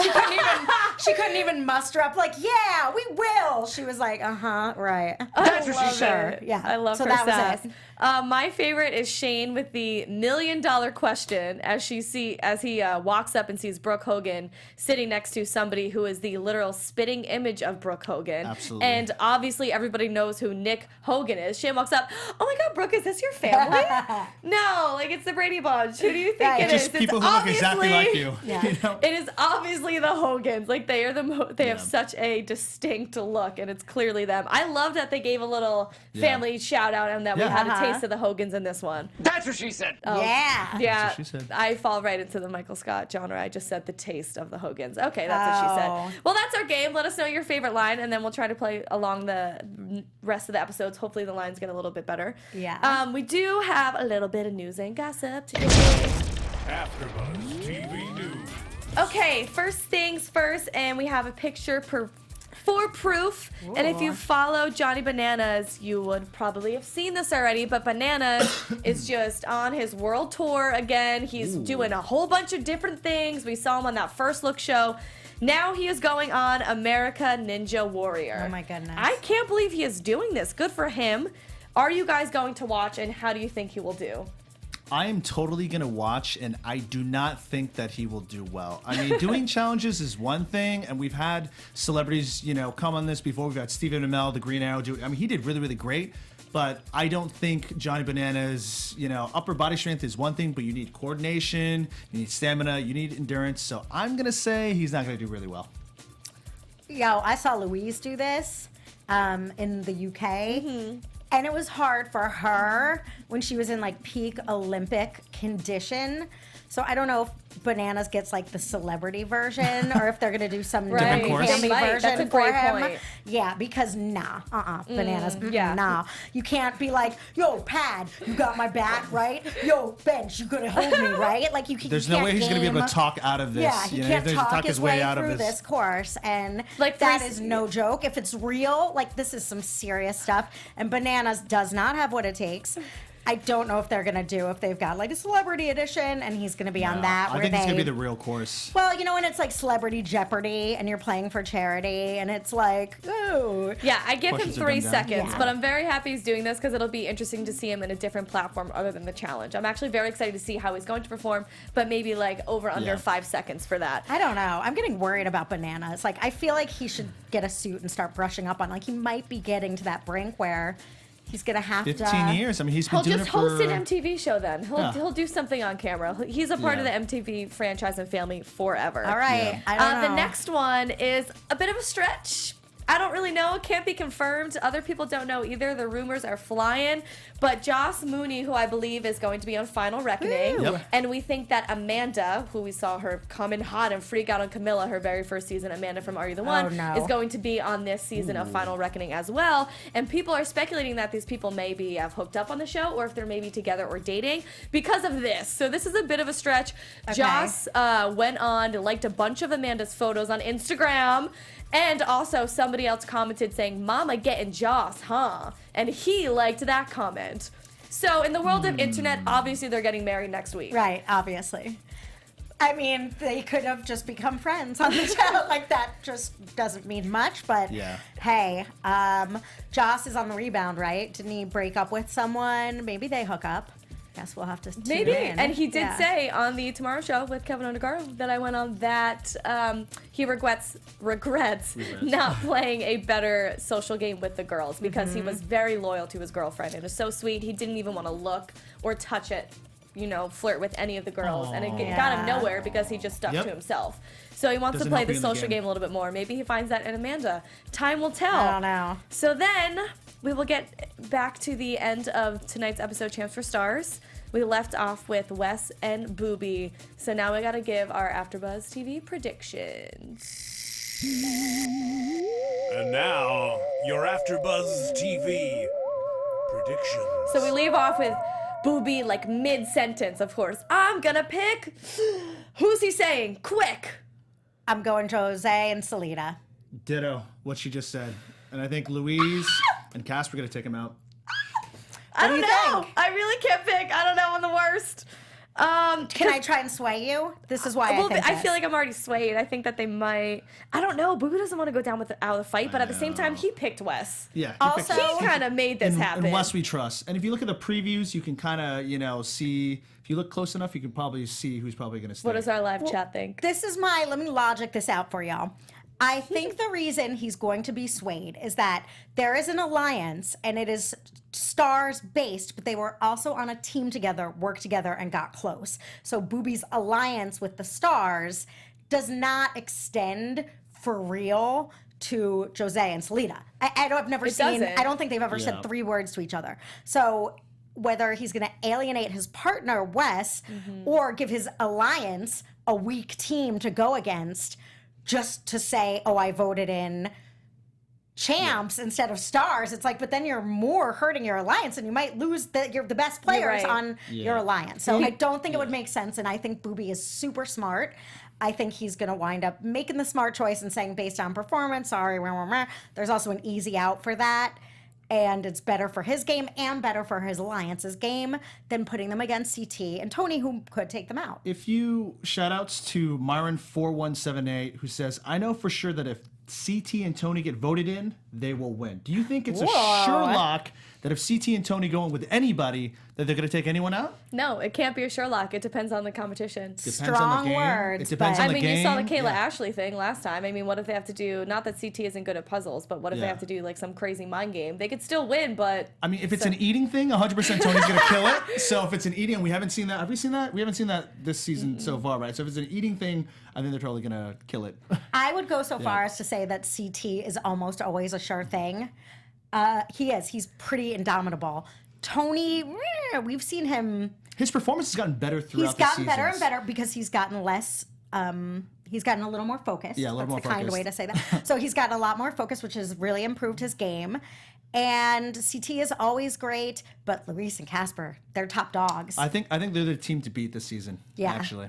Speaker 4: she couldn't even muster up like, yeah, we will. She was like, right.
Speaker 3: That's what she
Speaker 4: Sure.
Speaker 3: said.
Speaker 4: Yeah.
Speaker 1: I love
Speaker 4: so
Speaker 1: her
Speaker 4: that
Speaker 1: sass.
Speaker 4: was it.
Speaker 1: My favorite is Shane with the $1 million question as he walks up and sees Brooke Hogan sitting next to somebody who is the literal spitting image of Brooke Hogan.
Speaker 5: Absolutely.
Speaker 1: And obviously everybody knows who Nick Hogan is. Shane walks up, oh my God, Brooke, is this your family? No, like it's the Brady Bunch. Who do you think
Speaker 4: Right.
Speaker 1: it is?
Speaker 5: Just people who look exactly like you.
Speaker 4: Yeah.
Speaker 5: You know?
Speaker 1: It is obviously the Hogans. Like they are they have
Speaker 5: Yeah.
Speaker 1: such a distinct look, and it's clearly them. I love that they gave a little family shout out and that we had a taste of the Hogans in this one.
Speaker 3: That's what she said.
Speaker 4: Yeah.
Speaker 1: Yeah,
Speaker 5: what she said.
Speaker 1: I fall right into the Michael Scott genre. I just said the taste of the Hogans. Okay, that's what she said. Well, that's our game. Let us know your favorite line, and then we'll try to play along the rest of the episodes. Hopefully the lines get a little bit better.
Speaker 4: Yeah.
Speaker 1: We do have a little bit of news and gossip today.
Speaker 2: AfterBuzz TV News.
Speaker 1: Okay, first things first, and we have a picture for proof. And if you follow Johnny Bananas, you would probably have seen this already, but Bananas is just on his world tour again. He's doing a whole bunch of different things. We saw him on that First Look show. Now he is going on America Ninja Warrior.
Speaker 4: Oh my goodness.
Speaker 1: I can't believe he is doing this. Good for him. Are you guys going to watch, and how do you think he will do?
Speaker 5: I am totally going to watch, and I do not think that he will do well. I mean, doing challenges is one thing, and we've had celebrities, come on this before. We've got Stephen Amell, the Green Arrow. I mean, he did really, really great, but I don't think Johnny Bananas, upper body strength is one thing, but you need coordination, you need stamina, you need endurance. So I'm going to say he's not going to do really well.
Speaker 4: I saw Louise do this in the UK. And it was hard for her when she was in like peak Olympic condition. So I don't know if Bananas gets like the celebrity version or if they're gonna do some
Speaker 1: Right.
Speaker 4: different
Speaker 1: They
Speaker 4: family
Speaker 1: might.
Speaker 4: version
Speaker 1: That's a
Speaker 4: for
Speaker 1: great
Speaker 4: him.
Speaker 1: point.
Speaker 4: Yeah, because Bananas,
Speaker 1: yeah.
Speaker 4: nah. You can't be like, yo, Pad, you got my back, right? Yo, Bench, you gonna hold me, right? Like
Speaker 5: There's
Speaker 4: you
Speaker 5: no
Speaker 4: can't
Speaker 5: way he's going to be able
Speaker 4: game-
Speaker 5: to talk out of this.
Speaker 4: Yeah, he can't
Speaker 5: to
Speaker 4: talk his way
Speaker 5: out of
Speaker 4: through this course, and
Speaker 1: Like,
Speaker 4: that
Speaker 1: there's-
Speaker 4: is no joke. If it's real, like this is some serious stuff, and Bananas does not have what it takes. I don't know if they're gonna do if they've got like a celebrity edition, and he's gonna be on that.
Speaker 5: I
Speaker 4: where
Speaker 5: think it's going to
Speaker 4: they-
Speaker 5: be the real course.
Speaker 4: Well, when it's like Celebrity Jeopardy and you're playing for charity, and it's like, ooh.
Speaker 1: Yeah, I give him
Speaker 5: Questions are
Speaker 1: 3
Speaker 5: dumbed down.
Speaker 1: seconds,
Speaker 4: Yeah.
Speaker 1: but I'm very happy he's doing this because it'll be interesting to see him in a different platform other than the challenge. I'm actually very excited to see how he's going to perform, but maybe like under
Speaker 5: Yeah.
Speaker 1: 5 seconds for that.
Speaker 4: I don't know. I'm getting worried about Bananas. Like, I feel like he should get a suit and start brushing up on. Like, he might be getting to that brink where he's gonna have
Speaker 5: 15
Speaker 4: to.
Speaker 5: years. I mean, he's been
Speaker 1: He'll
Speaker 5: doing
Speaker 1: just
Speaker 5: it for...
Speaker 1: host an MTV show then.
Speaker 5: Yeah.
Speaker 1: He'll do something on camera. He's a part of the
Speaker 5: Yeah.
Speaker 1: MTV franchise and family forever.
Speaker 4: All right. I don't know.
Speaker 1: The next one is a bit of a stretch. I don't really know. It can't be confirmed. Other people don't know either. The rumors are flying. But Joss Mooney, who I believe is going to be on Final Reckoning,
Speaker 4: Woo.
Speaker 5: Yep.
Speaker 1: and we think that Amanda, who we saw her come in hot and freak out on Camilla, her very first season, Amanda from Are You the One,
Speaker 4: no.
Speaker 1: is going to be on this season of Final Reckoning as well. And people are speculating that these people maybe have hooked up on the show, or if they're maybe together or dating because of this. So this is a bit of a stretch.
Speaker 4: Okay.
Speaker 1: Joss went on, liked a bunch of Amanda's photos on Instagram. And also somebody else commented saying, "Mama getting Joss, huh?" And he liked that comment. So in the world of internet, obviously they're getting married next week.
Speaker 4: Right, obviously. I mean, they could have just become friends on the show. Like, that just doesn't mean much, but
Speaker 5: Yeah.
Speaker 4: hey, Joss is on the rebound, right? Didn't he break up with someone? Maybe they hook up. Guess we'll have to tune
Speaker 1: Maybe.
Speaker 4: in.
Speaker 1: And he did
Speaker 4: Yeah.
Speaker 1: say on the Tomorrow Show with Keven Undergaro that I went on that he regrets not playing a better social game with the girls because he was very loyal to his girlfriend. It was so sweet. He didn't even want to look or touch it, flirt with any of the girls. And it got him
Speaker 4: Yeah.
Speaker 1: nowhere because he just stuck
Speaker 5: Yep.
Speaker 1: to himself. So he wants
Speaker 5: Doesn't
Speaker 1: to play
Speaker 5: help
Speaker 1: the
Speaker 5: you in the
Speaker 1: social
Speaker 5: game.
Speaker 1: game a little bit more. Maybe he finds that in Amanda. Time will tell.
Speaker 4: I don't know.
Speaker 1: So then we will get back to the end of tonight's episode, Champs for Stars. We left off with Wes and Boobie. So now we got to give our AfterBuzz TV predictions.
Speaker 2: And now, your AfterBuzz TV predictions.
Speaker 1: So we leave off with Boobie like mid-sentence, of course. I'm gonna pick... Who's he saying? Quick!
Speaker 4: I'm going Jose and Selena.
Speaker 5: Ditto what she just said. And I think Louise and Casper are going to take him out.
Speaker 1: I
Speaker 4: do
Speaker 1: don't
Speaker 4: you
Speaker 1: know.
Speaker 4: think?
Speaker 1: I really can't pick. I don't know. I'm the worst.
Speaker 4: Can I try and sway you? This is why I think
Speaker 1: I
Speaker 4: this.
Speaker 1: feel like I'm already swayed. I think that they might. I don't know. Boobie doesn't want to go down out of the fight, but at the same time, he picked Wes.
Speaker 5: Yeah.
Speaker 4: Also-
Speaker 1: He kind of made this happen.
Speaker 5: And Wes we trust. And if you look at the previews, you can kind of, see... If you look close enough, you can probably see who's probably going to stay.
Speaker 1: What does our live chat think?
Speaker 4: This is let me logic this out for y'all. I think the reason he's going to be swayed is that there is an alliance and it is stars based, but they were also on a team together, worked together, and got close. So Boobie's alliance with the stars does not extend for real to Jose and Selena. I've never seen,
Speaker 1: doesn't.
Speaker 4: I don't think they've ever
Speaker 5: Yeah.
Speaker 4: said 3 words to each other. So whether he's going to alienate his partner, Wes, or give his alliance a weak team to go against just to say, oh, I voted in champs instead of stars. It's like, but then you're more hurting your alliance and you might lose the best players on your alliance. So I don't think it would make sense. And I think Boobie is super smart. I think he's going to wind up making the smart choice and saying based on performance, sorry, there's also an easy out for that. And it's better for his game and better for his alliance's game than putting them against CT and Tony, who could take them out.
Speaker 5: If you shout outs to Myron4178, who says, I know for sure that if CT and Tony get voted in, they will win. Do you think it's a sure lock that if CT and Tony go in with anybody, that they're going to take anyone out?
Speaker 1: No, it can't be a Sherlock. It depends on the competition.
Speaker 4: Strong words.
Speaker 5: It depends on the game.
Speaker 1: I mean, you saw the Kayla Ashley thing last time. I mean, what if they have to do, not that CT isn't good at puzzles, but what if they have to do like some crazy mind game? They could still win, but...
Speaker 5: I mean, if it's an eating thing, 100% Tony's going to kill it. So if it's an eating, we haven't seen that. Have we seen that? We haven't seen that this season so far, right? So if it's an eating thing, I think they're totally going to kill it.
Speaker 4: I would go so far as to say that CT is almost always a sure thing. He is. He's pretty indomitable. Tony, we've seen him.
Speaker 5: His performance has gotten better throughout the seasons.
Speaker 4: He's gotten better and better because he's gotten less. He's gotten a little more focused.
Speaker 5: Yeah, a little more
Speaker 4: focused. That's the kind way to say that. So he's gotten a lot more focused, which has really improved his game. And CT is always great, but Luis and Casper, they're top dogs.
Speaker 5: I think they're the team to beat this season.
Speaker 4: Yeah.
Speaker 5: Actually.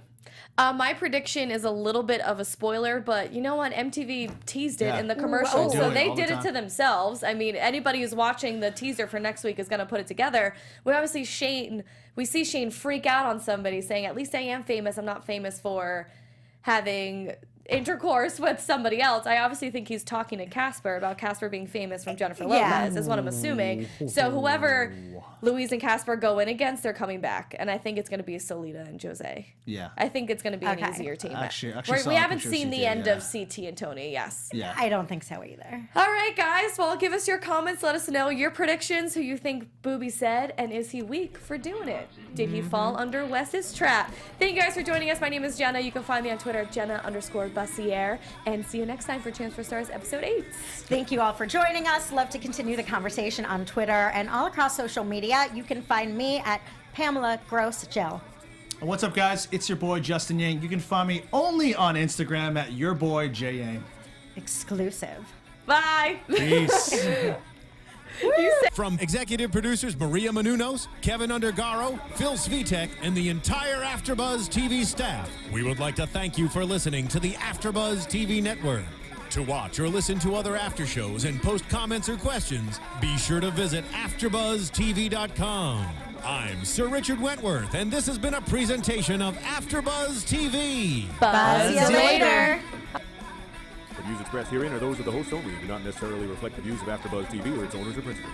Speaker 1: My prediction is a little bit of a spoiler, but you know what? MTV teased it in the commercial, so they did it to themselves. I mean, anybody who's watching the teaser for next week is going to put it together. We see Shane freak out on somebody saying, at least I am famous. I'm not famous for having intercourse with somebody else. I obviously think he's talking to Casper about Casper being famous from Jennifer Lopez, is what I'm assuming. So whoever Luis and Casper go in against, they're coming back. And I think it's going to be Solita and Jose.
Speaker 5: Yeah.
Speaker 1: I think it's going to be an easier team.
Speaker 5: Actually
Speaker 1: we haven't seen the end of CT and Tony,
Speaker 5: Yeah.
Speaker 4: I don't think so either.
Speaker 1: All right, guys. Well, give us your comments. Let us know your predictions, who you think Boobie said, and is he weak for doing it? Did he fall under Wes's trap? Thank you guys for joining us. My name is Jenna. You can find me on Twitter at Jenna_Bussiere. And see you next time for Chance for Stars episode 8.
Speaker 4: Thank you all for joining us. Love to continue the conversation on Twitter and all across social media. You can find me at Pamela Gross Jill.
Speaker 5: What's up, guys? It's your boy Justin Yang. You can find me only on Instagram at your boy J Yang.
Speaker 4: Exclusive.
Speaker 1: Bye.
Speaker 5: Peace.
Speaker 2: From executive producers Maria Menounos, Keven Undergaro, Phil Svitek, and the entire Afterbuzz TV staff, we would like to thank you for listening to the Afterbuzz TV network. To watch or listen to other after shows and post comments or questions, be sure to visit AfterBuzzTV.com. I'm Sir Richard Wentworth, and this has been a presentation of Afterbuzz TV.
Speaker 1: Buzz you later.
Speaker 6: The views expressed herein are those of the hosts only and do not necessarily reflect the views of AfterBuzz TV or its owners or principals.